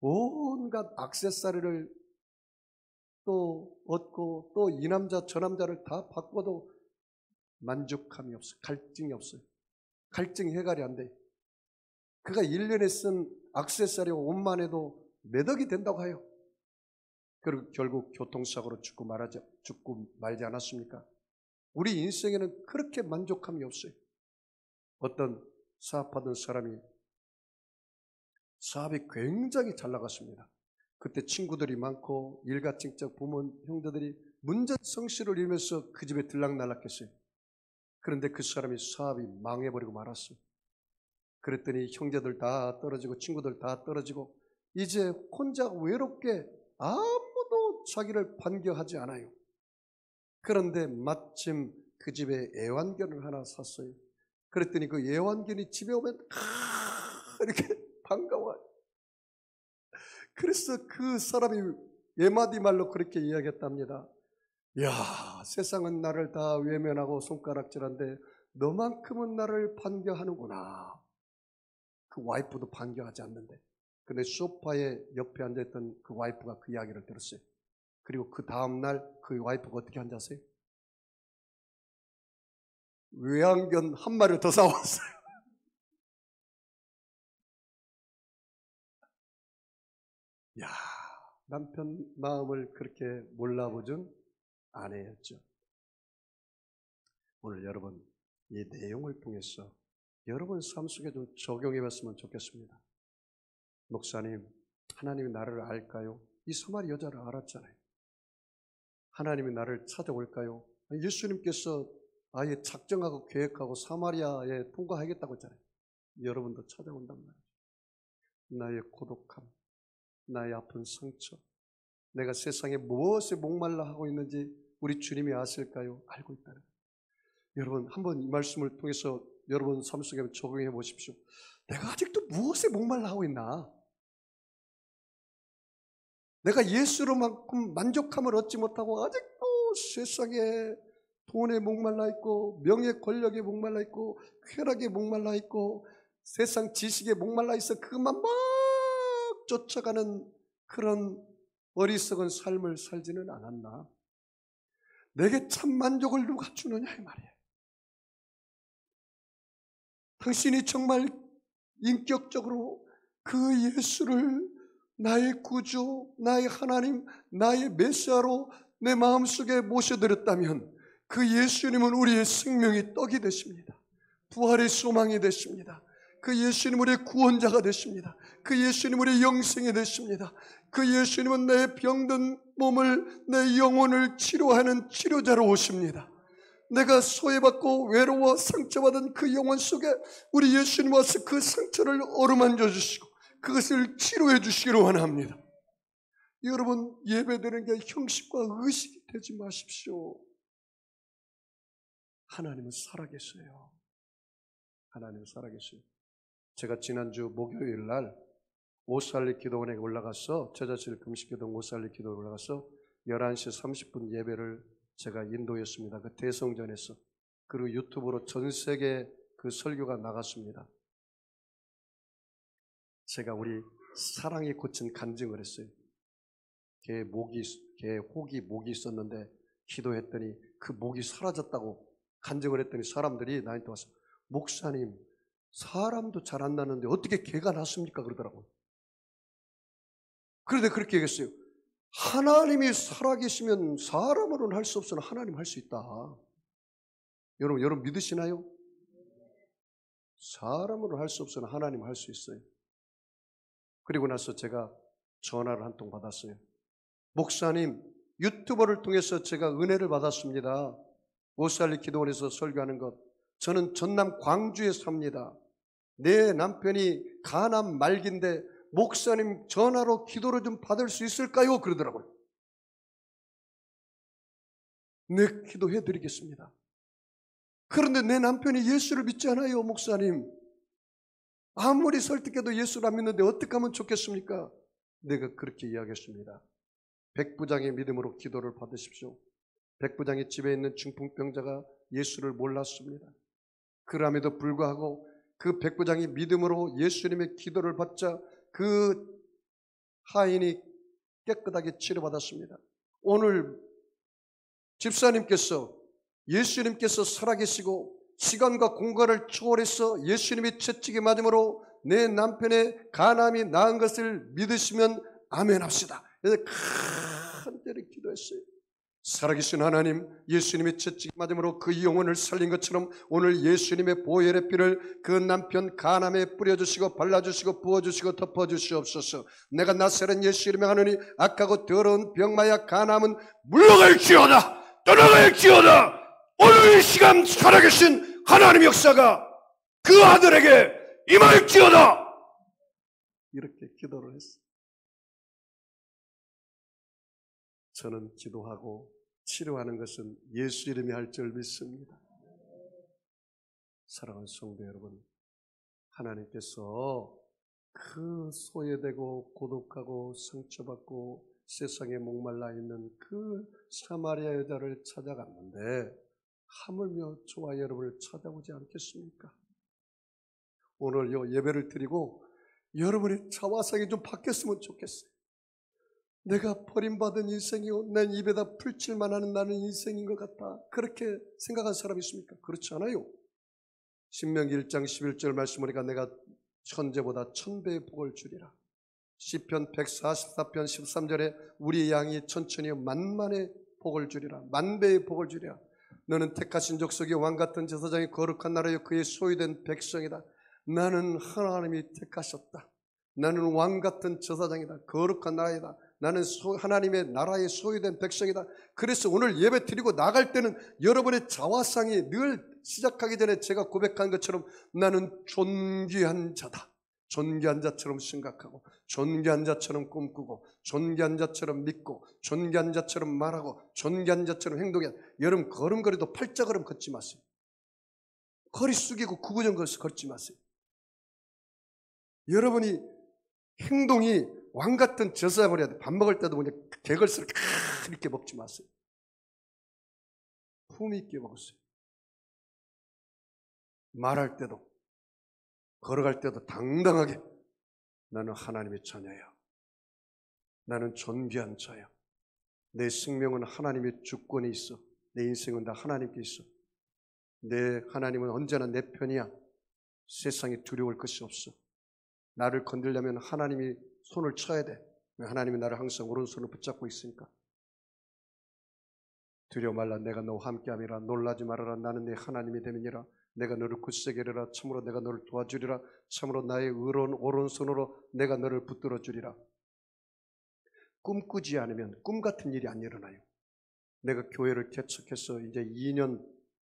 온갖 액세서리를 또 얻고 또 이 남자 저 남자를 다 바꿔도 만족함이 없어요. 갈증이 없어요. 갈증이 해결이 안 돼요. 그가 1년에 쓴 액세서리와 옷만 해도 몇 억이 된다고 해요. 그리고 결국 교통사고로 죽고 말지 않았습니까? 우리 인생에는 그렇게 만족함이 없어요. 어떤 사업하던 사람이 사업이 굉장히 잘 나갔습니다. 그때 친구들이 많고 일가칭적 부모 형제들이 문전 성시를 이루면서 그 집에 들락날락했어요. 그런데 그 사람이 사업이 망해버리고 말았어요. 그랬더니 형제들 다 떨어지고 친구들 다 떨어지고 이제 혼자 외롭게 아무도 자기를 반겨하지 않아요. 그런데 마침 그 집에 애완견을 하나 샀어요. 그랬더니 그 애완견이 집에 오면 이렇게 반가워요. 그래서 그 사람이 예마디 말로 그렇게 이야기했답니다. 야, 세상은 나를 다 외면하고 손가락질한데 너만큼은 나를 반겨하는구나. 그 와이프도 반겨하지 않는데. 근데 소파에 옆에 앉아있던 그 와이프가 그 이야기를 들었어요. 그리고 그 다음날 그 와이프가 어떻게 앉았어요? 외양견 한 마리를 더 사왔어요. 야, 남편 마음을 그렇게 몰라보준 아내였죠. 오늘 여러분 이 내용을 통해서 여러분 삶 속에 좀 적용해 봤으면 좋겠습니다. 목사님, 하나님이 나를 알까요? 이 사마리 여자를 알았잖아요. 하나님이 나를 찾아올까요? 예수님께서 아예 작정하고 계획하고 사마리아에 통과하겠다고 했잖아요. 여러분도 찾아온단 말이죠. 나의 고독함, 나의 아픈 상처, 내가 세상에 무엇에 목말라 하고 있는지 우리 주님이 아실까요? 알고 있다는 거예요. 여러분 한번 이 말씀을 통해서 여러분 삶 속에 적용해 보십시오. 내가 아직도 무엇에 목말라 하고 있나? 내가 예수로만큼 만족함을 얻지 못하고 아직도 세상에 돈에 목말라 있고 명예 권력에 목말라 있고 쾌락에 목말라 있고 세상 지식에 목말라 있어 그것만 막 쫓아가는 그런 어리석은 삶을 살지는 않았나? 내게 참 만족을 누가 주느냐 이 말이에요. 당신이 정말 인격적으로 그 예수를 나의 구주, 나의 하나님, 나의 메시아로 내 마음속에 모셔드렸다면 그 예수님은 우리의 생명의 떡이 되십니다. 부활의 소망이 되십니다. 그 예수님 우리의 구원자가 되십니다. 그 예수님 우리의 영생이 되십니다. 그 예수님은 내 병든 몸을, 내 영혼을 치료하는 치료자로 오십니다. 내가 소외받고 외로워 상처받은 그 영혼 속에 우리 예수님 와서 그 상처를 어루만져 주시고 그것을 치료해 주시기를 원합니다. 여러분, 예배드리는 게 형식과 의식이 되지 마십시오. 하나님은 살아계셔요. 하나님은 살아계셔요. 제가 지난주 목요일 날 오살리 기도원에 올라가서, 제자실 금식기도 오살리 기도에 올라가서 11시 30분 예배를 제가 인도했습니다. 그 대성전에서. 그리고 유튜브로 전 세계 그 설교가 나갔습니다. 제가 우리 사랑이 고친 간증을 했어요. 걔 혹이 목이 있었는데 기도했더니 그 목이 사라졌다고 간증을 했더니 사람들이 나한테 와서, 목사님, 사람도 잘 안 나는데 어떻게 개가 났습니까? 그러더라고요. 그런데 그렇게 얘기했어요. 하나님이 살아계시면 사람으로는 할 수 없으나 하나님 할 수 있다. 여러분 믿으시나요? 사람으로는 할 수 없으나 하나님 할 수 있어요. 그리고 나서 제가 전화를 한 통 받았어요. 목사님, 유튜버를 통해서 제가 은혜를 받았습니다. 오살리 기도원에서 설교하는 것. 저는 전남 광주에 삽니다. 내 남편이 간암 말기인데 목사님 전화로 기도를 좀 받을 수 있을까요? 그러더라고요. 네, 기도해 드리겠습니다. 그런데 내 남편이 예수를 믿지 않아요, 목사님. 아무리 설득해도 예수를 안 믿는데 어떻게 하면 좋겠습니까? 내가 그렇게 이야기했습니다. 백부장의 믿음으로 기도를 받으십시오. 백부장의 집에 있는 중풍병자가 예수를 몰랐습니다. 그럼에도 불구하고 그 백부장이 믿음으로 예수님의 기도를 받자 그 하인이 깨끗하게 치료받았습니다. 오늘 집사님께서, 예수님께서 살아계시고 시간과 공간을 초월해서 예수님이 채찍에 맞음으로 내 남편의 간암이 나은 것을 믿으시면 아멘 합시다. 그래서 간절히 기도했어요. 살아계신 하나님, 예수님의 채찍 맞음으로 그 영혼을 살린 것처럼 오늘 예수님의 보혈의 피를 그 남편 간암에 뿌려주시고 발라주시고 부어주시고 덮어주시옵소서. 내가 나사렛 예수 이름에 하느니 악하고 더러운 병마약 간암은 물러갈지어다, 떠나갈지어다. 오늘 이 시간 살아계신 하나님 역사가 그 아들에게 임할지어다. 이렇게 기도를 했어요. 저는 기도하고 치료하는 것은 예수 이름이 할 줄 믿습니다. 사랑하는 성도 여러분, 하나님께서 그 소외되고 고독하고 상처받고 세상에 목말라 있는 그 사마리아 여자를 찾아갔는데 하물며 저와 여러분을 찾아오지 않겠습니까? 오늘 이 예배를 드리고 여러분의 자화상이 좀 바뀌었으면 좋겠어요. 내가 버림받은 인생이요, 내 입에다 풀칠만 하는 나는 인생인 것 같다. 그렇게 생각한 사람이 있습니까? 그렇지 않아요. 신명기 1장 11절 말씀 보니까 내가 천재보다 1000배의 복을 주리라. 시편 144편 13절에 우리 양이 천천히 만만의 복을 주리라. 만배의 복을 주리라. 너는 택하신 족속의 왕같은 제사장이 거룩한 나라여 그의 소유된 백성이다. 나는 하나님이 택하셨다. 나는 왕같은 제사장이다. 거룩한 나라이다. 나는 하나님의 나라에 소유된 백성이다. 그래서 오늘 예배 드리고 나갈 때는 여러분의 자화상이 늘 시작하기 전에 제가 고백한 것처럼 나는 존귀한 자다. 존귀한 자처럼 생각하고 존귀한 자처럼 꿈꾸고 존귀한 자처럼 믿고 존귀한 자처럼 말하고 존귀한 자처럼 행동해. 여러분 걸음걸이도 팔자걸음 걷지 마세요. 허리 숙이고 구부정 걷지 마세요. 여러분이 행동이 왕같은 제사장을 해야 돼. 밥 먹을 때도 그냥 개걸스를 이렇게 먹지 마세요. 품위 있게 먹으세요. 말할 때도 걸어갈 때도 당당하게 나는 하나님의 자녀야. 나는 존귀한 자야. 내 생명은 하나님의 주권에 있어. 내 인생은 다 하나님께 있어. 내 하나님은 언제나 내 편이야. 세상에 두려울 것이 없어. 나를 건들려면 하나님이 손을 쳐야 돼. 하나님이 나를 항상 오른손을 붙잡고 있으니까. 두려워 말라. 내가 너와 함께함이라. 놀라지 말아라. 나는 네 하나님이 됨이니라. 내가 너를 굳세게 하리라. 참으로 내가 너를 도와주리라. 참으로 나의 의로운 오른손으로 내가 너를 붙들어 주리라. 꿈꾸지 않으면 꿈 같은 일이 안 일어나요. 내가 교회를 개척해서 이제 2년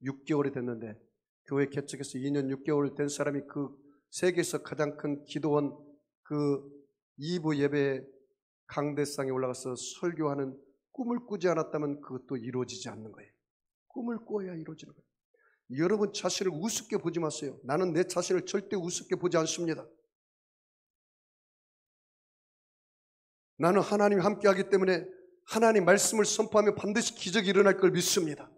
6개월이 됐는데, 교회 개척해서 2년 6개월 된 사람이 그 세계에서 가장 큰 기도원 그 2부 예배 강대상에 올라가서 설교하는 꿈을 꾸지 않았다면 그것도 이루어지지 않는 거예요. 꿈을 꿔야 이루어지는 거예요. 여러분 자신을 우습게 보지 마세요. 나는 내 자신을 절대 우습게 보지 않습니다. 나는 하나님이 함께하기 때문에 하나님 말씀을 선포하면 반드시 기적이 일어날 걸 믿습니다.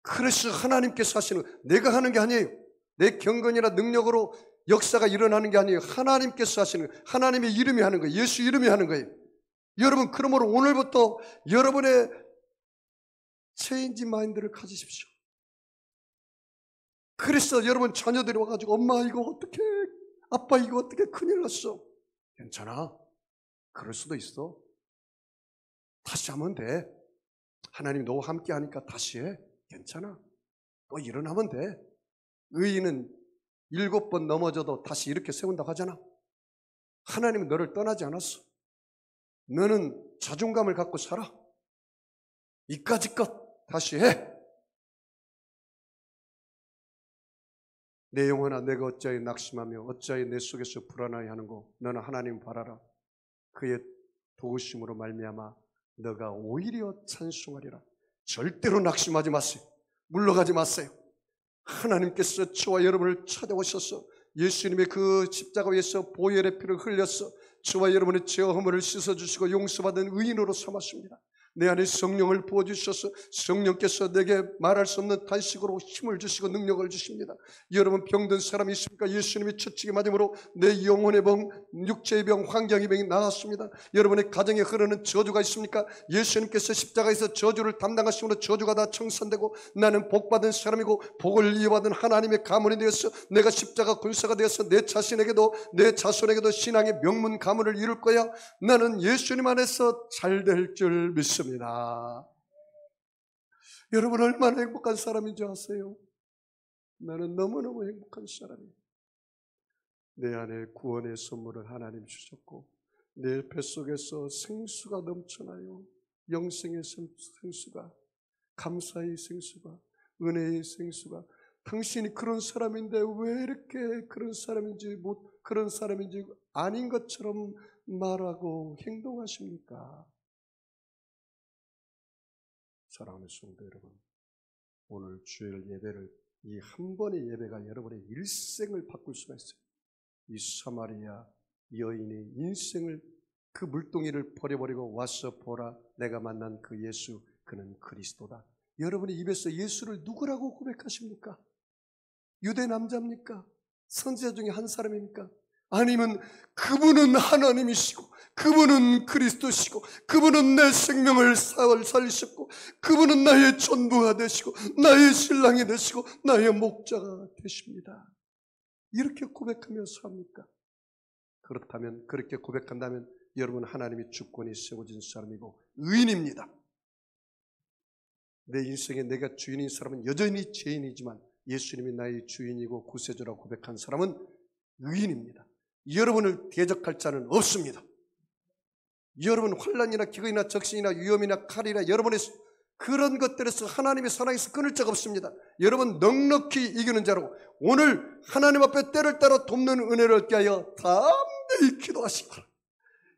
그래서 하나님께서 하시는, 내가 하는 게 아니에요. 내 경건이나 능력으로 역사가 일어나는 게 아니에요. 하나님께서 하시는 거예요. 하나님의 이름이 하는 거예요. 예수 이름이 하는 거예요. 여러분, 그러므로 오늘부터 여러분의 체인지 마인드를 가지십시오. 그래서 여러분 자녀들이 와가지고 엄마 이거 어떻게, 아빠 이거 어떻게, 큰일 났어. 괜찮아. 그럴 수도 있어. 다시 하면 돼. 하나님 너와 함께 하니까 다시 해. 괜찮아. 또 일어나면 돼. 의인은 7번 넘어져도 다시 이렇게 세운다고 하잖아. 하나님은 너를 떠나지 않았어. 너는 자존감을 갖고 살아. 이까짓 것 다시 해. 내 영혼아, 내가 어찌하여 낙심하며 어찌하여 내 속에서 불안해하는고. 너는 하나님 바라라. 그의 도우심으로 말미암아 너가 오히려 찬송하리라. 절대로 낙심하지 마세요. 물러가지 마세요. 하나님께서 저와 여러분을 찾아오셔서 예수님의 그 십자가 위에서 보혈의 피를 흘려서 저와 여러분의 죄와 허물을 씻어주시고 용서받은 의인으로 삼았습니다. 내 안에 성령을 부어주셔서 성령께서 내게 말할 수 없는 탄식으로 힘을 주시고 능력을 주십니다. 여러분 병든 사람이 있습니까? 예수님이 채찍에 맞음으로 내 영혼의 병, 육체의 병, 환경의 병이 나았습니다. 여러분의 가정에 흐르는 저주가 있습니까? 예수님께서 십자가에서 저주를 담당하심으로 저주가 다 청산되고 나는 복받은 사람이고 복을 이어받은 하나님의 가문이 되어서 내가 십자가 군사가 되어서 내 자신에게도 내 자손에게도 신앙의 명문 가문을 이룰 거야. 나는 예수님 안에서 잘 될 줄 믿습니다. 여러분 얼마나 행복한 사람인지 아세요? 나는 너무너무 행복한 사람이에요. 내 안에 구원의 선물을 하나님 주셨고 내 뱃속에서 생수가 넘쳐나요. 영생의 생수가, 감사의 생수가, 은혜의 생수가. 당신이 그런 사람인데 왜 이렇게 그런 사람인지 아닌 것처럼 말하고 행동하십니까? 사랑하는 성도 여러분, 오늘 주일 예배를, 이 한 번의 예배가 여러분의 일생을 바꿀 수가 있어요. 이 사마리아 여인의 인생을, 그 물동이를 버려버리고 와서 보라, 내가 만난 그 예수, 그는 그리스도다. 여러분의 입에서 예수를 누구라고 고백하십니까? 유대 남자입니까? 선지자 중에 한 사람입니까? 아니면 그분은 하나님이시고 그분은 그리스도시고 그분은 내 생명을 살리셨고 그분은 나의 전부가 되시고 나의 신랑이 되시고 나의 목자가 되십니다. 이렇게 고백하며 삽니까? 그렇다면, 그렇게 고백한다면 여러분 하나님의 주권이 세워진 사람이고 의인입니다. 내 인생에 내가 주인인 사람은 여전히 죄인이지만 예수님이 나의 주인이고 구세주라고 고백한 사람은 의인입니다. 여러분을 대적할 자는 없습니다. 여러분 환난이나 기근이나 적신이나 위험이나 칼이나 여러분의 그런 것들에서 하나님의 사랑에서 끊을 자가 없습니다. 여러분 넉넉히 이기는 자로 오늘 하나님 앞에 때를 따라 돕는 은혜를 얻게 하여 담대히 기도하시기 바랍니다.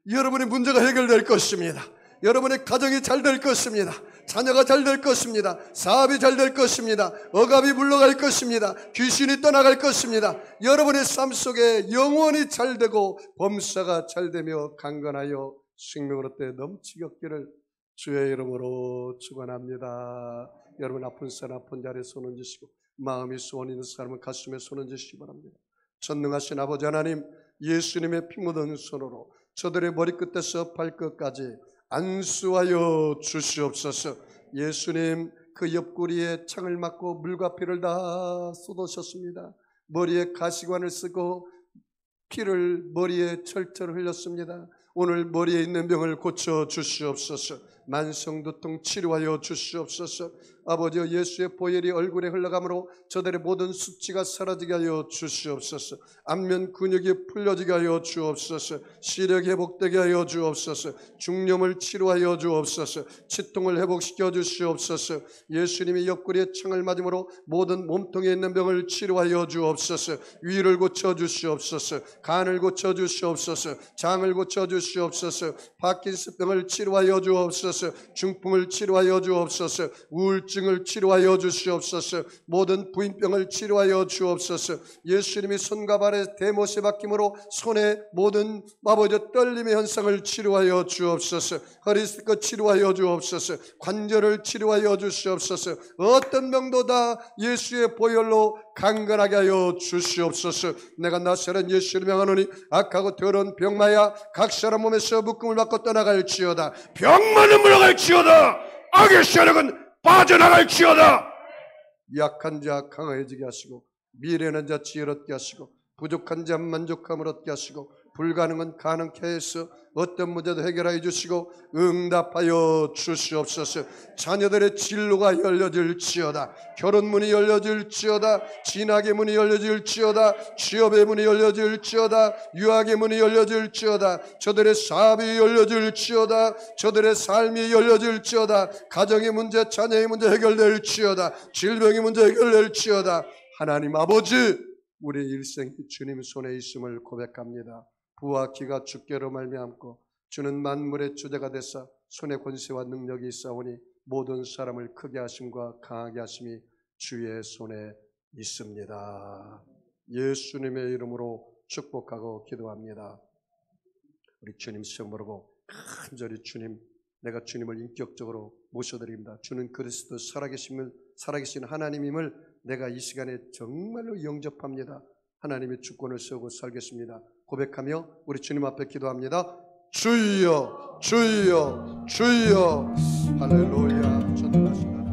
여러분의 문제가 해결될 것입니다. 여러분의 가정이 잘 될 것입니다. 자녀가 잘 될 것입니다. 사업이 잘 될 것입니다. 억압이 물러갈 것입니다. 귀신이 떠나갈 것입니다. 여러분의 삶 속에 영원히 잘 되고 범사가 잘 되며 강건하여 생명을 얻되 넘치게 얻기를 주의 이름으로 축원합니다. 여러분 아픈 사람 아픈 자리에 손 얹으시고 마음이 소원 있는 사람은 가슴에 손 얹으시기 바랍니다. 전능하신 아버지 하나님, 예수님의 피 묻은 손으로 저들의 머리끝에서 발끝까지 안수하여 주시옵소서. 예수님 그 옆구리에 창을 맞고 물과 피를 다 쏟으셨습니다. 머리에 가시관을 쓰고 피를 머리에 철철 흘렸습니다. 오늘 머리에 있는 병을 고쳐 주시옵소서. 만성두통 치료하여 주시옵소서. 아버지여, 예수의 보혈이 얼굴에 흘러가므로 저들의 모든 수치가 사라지게 하여 주시옵소서. 안면 근육이 풀려지게 하여 주옵소서. 시력이 회복되게 하여 주옵소서. 중염을 치료하여 주옵소서. 치통을 회복시켜 주시옵소서. 예수님이 옆구리에 창을 맞음으로 모든 몸통에 있는 병을 치료하여 주옵소서. 위를 고쳐 주시옵소서. 간을 고쳐 주시옵소서. 장을 고쳐 주시옵소서. 파킨슨병을 치료하여 주옵소서. 중풍을 치료하여 주옵소서. 우울증을 치료하여 주시옵소서. 모든 부인병을 치료하여 주옵소서. 예수님이 손과 발에 대못에 박힘으로 손에 모든 아버지 떨림의 현상을 치료하여 주옵소서. 허리스크 치료하여 주옵소서. 관절을 치료하여 주시옵소서. 어떤 병도 다 예수의 보혈로 강건하게 하여 주시옵소서. 내가 나사렛 예수를 명하노니 악하고 더러운 병마야 각 사람 몸에서 묶음을 받고 떠나갈지어다. 병만은 물러갈지어다. 악의 세력은 빠져나갈지어다. 약한 자 강해지게 하시고, 미련한 자 지혜를 얻게 하시고, 부족한 자 만족함을 얻게 하시고, 불가능은 가능케 해서 어떤 문제도 해결하여 주시고 응답하여 주시옵소서. 자녀들의 진로가 열려질지어다. 결혼문이 열려질지어다. 진학의 문이 열려질지어다. 취업의 문이 열려질지어다. 유학의 문이 열려질지어다. 저들의 사업이 열려질지어다. 저들의 삶이 열려질지어다. 가정의 문제, 자녀의 문제 해결될지어다. 질병의 문제 해결될지어다. 하나님 아버지, 우리의 일생이 주님 손에 있음을 고백합니다. 부와 기가 주께로 말미암고 주는 만물의 주제가 되사 손의 권세와 능력이 있사오니 모든 사람을 크게 하심과 강하게 하심이 주의 손에 있습니다. 예수님의 이름으로 축복하고 기도합니다. 우리 주님 시험 모르고 간절히 주님, 내가 주님을 인격적으로 모셔드립니다. 주는 그리스도 살아계신 하나님임을 내가 이 시간에 정말로 영접합니다. 하나님의 주권을 세우고 살겠습니다. 고백하며 우리 주님 앞에 기도합니다. 주여, 주여, 주여. 할렐루야. 전능하신 하나님,